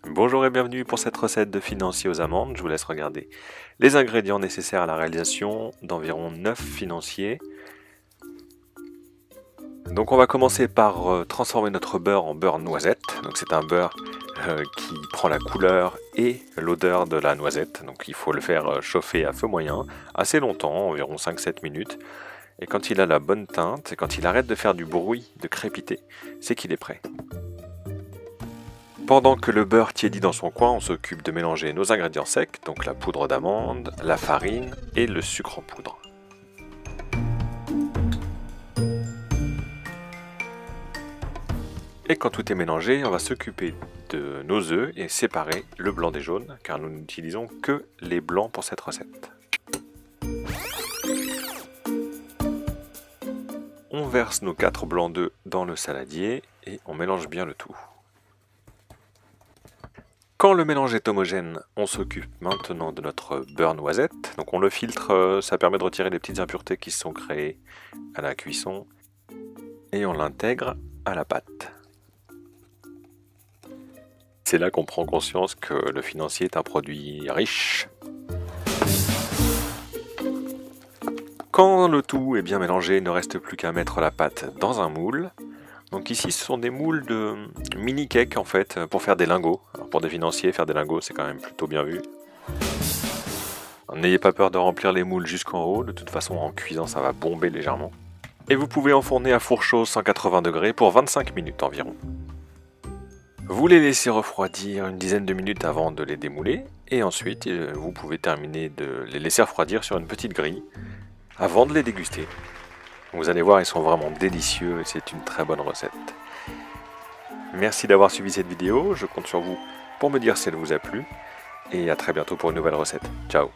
Bonjour et bienvenue pour cette recette de financier aux amandes. Je vous laisse regarder les ingrédients nécessaires à la réalisation d'environ 9 financiers. Donc on va commencer par transformer notre beurre en beurre noisette. Donc c'est un beurre qui prend la couleur et l'odeur de la noisette. Donc il faut le faire chauffer à feu moyen assez longtemps, environ 5-7 minutes. Et quand il a la bonne teinte et quand il arrête de faire du bruit, de crépiter, c'est qu'il est prêt. Pendant que le beurre tiédit dans son coin, on s'occupe de mélanger nos ingrédients secs, donc la poudre d'amande, la farine et le sucre en poudre. Et quand tout est mélangé, on va s'occuper de nos œufs et séparer le blanc des jaunes, car nous n'utilisons que les blancs pour cette recette. On verse nos 4 blancs d'œufs dans le saladier et on mélange bien le tout. Quand le mélange est homogène, on s'occupe maintenant de notre beurre noisette. Donc on le filtre, ça permet de retirer les petites impuretés qui se sont créées à la cuisson. Et on l'intègre à la pâte. C'est là qu'on prend conscience que le financier est un produit riche. Quand le tout est bien mélangé, il ne reste plus qu'à mettre la pâte dans un moule. Donc ici ce sont des moules de mini cakes en fait pour faire des lingots. Alors pour des financiers, faire des lingots c'est quand même plutôt bien vu. N'ayez pas peur de remplir les moules jusqu'en haut, de toute façon en cuisant ça va bomber légèrement. Et vous pouvez enfourner à four chaud 180 degrés pour 25 minutes environ. Vous les laissez refroidir une dizaine de minutes avant de les démouler. Et ensuite vous pouvez terminer de les laisser refroidir sur une petite grille avant de les déguster. Vous allez voir, ils sont vraiment délicieux et c'est une très bonne recette. Merci d'avoir suivi cette vidéo, je compte sur vous pour me dire si elle vous a plu. Et à très bientôt pour une nouvelle recette. Ciao!